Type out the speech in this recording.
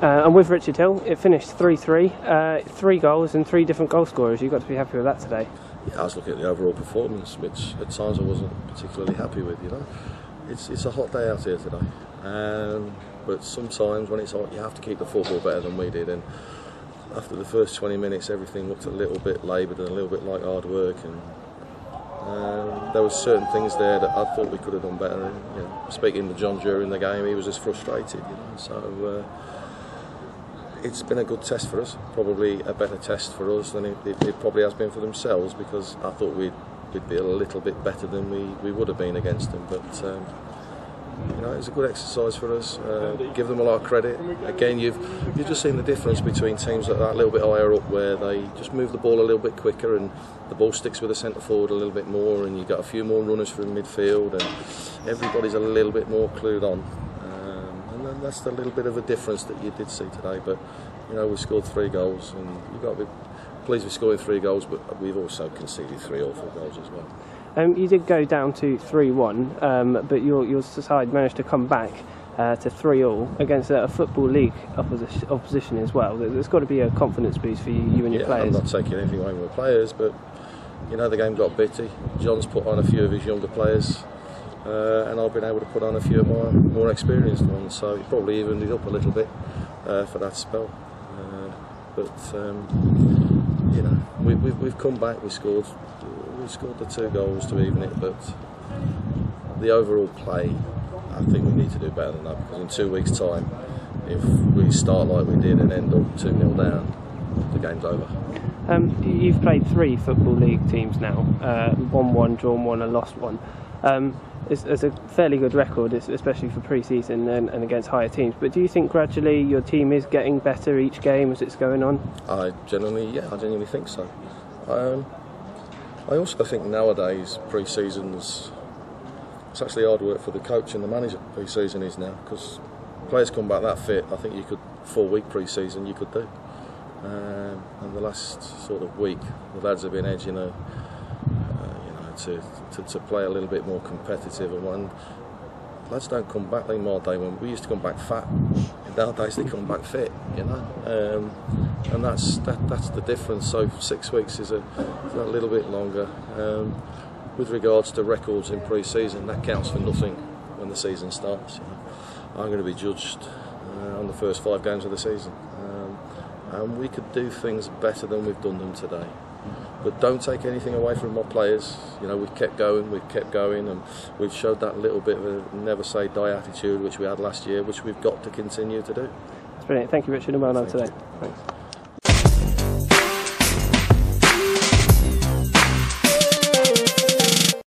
And with Richard Hill, it finished 3-3, 3 goals and 3 different goal scorers. You've got to be happy with that today. Yeah, I was looking at the overall performance, which at times I wasn't particularly happy with. It's a hot day out here today, but sometimes when it's hot, you have to keep the football better than we did. And after the first 20 minutes, everything looked a little bit laboured and a little bit like hard work. And there were certain things there that I thought we could have done better. And, speaking to John during the game, he was just frustrated. So it's been a good test for us. Probably a better test for us than it probably has been for themselves, because I thought we'd be a little bit better than we would have been against them. But it was a good exercise for us. Give them a lot of credit. Again, you've just seen the difference between teams that are a little bit higher up, where they just move the ball a little bit quicker and the ball sticks with the centre forward a little bit more, and you've got a few more runners from midfield, and everybody's a little bit more clued on. And then that's the little bit of a difference that you did see today. But we scored 3 goals, and you've got to be pleased with scoring 3 goals, but we've also conceded 3 awful goals as well. You did go down to 3-1, but your side managed to come back to 3-3 against a Football League opposition as well. There's got to be a confidence boost for you and your players. I'm not taking anything away from the players, but the game got bitty. John's put on a few of his younger players, and I've been able to put on a few of my more experienced ones, so it probably evened it up a little bit for that spell. We've come back. We scored the 2 goals to even it, but the overall play, I think we need to do better than that, because in 2 weeks' time, if we start like we did and end up 2-0 down, the game's over. You've played 3 Football League teams now, won 1, drawn 1 and lost 1. It's a fairly good record, especially for pre-season and against higher teams. But do you think gradually your team is getting better each game as it's going on? I genuinely think so. I also think nowadays pre-seasons, it's actually hard work for the coach and the manager. Pre-season is now, because players come back that fit. I think 4-week pre-season you could do. And the last sort of week, the lads have been edging to play a little bit more competitive, and when lads don't come back like my day when we used to come back fat, nowadays they come back fit, and that's the difference. So 6 weeks is a little bit longer. With regards to records in pre-season, that counts for nothing when the season starts. I'm going to be judged on the first 5 games of the season, and we could do things better than we've done them today. But don't take anything away from my players. We've kept going, and we've showed that little bit of a never say die attitude which we had last year, which we've got to continue to do. That's brilliant. Thank you, Richard, and well done today. Thanks.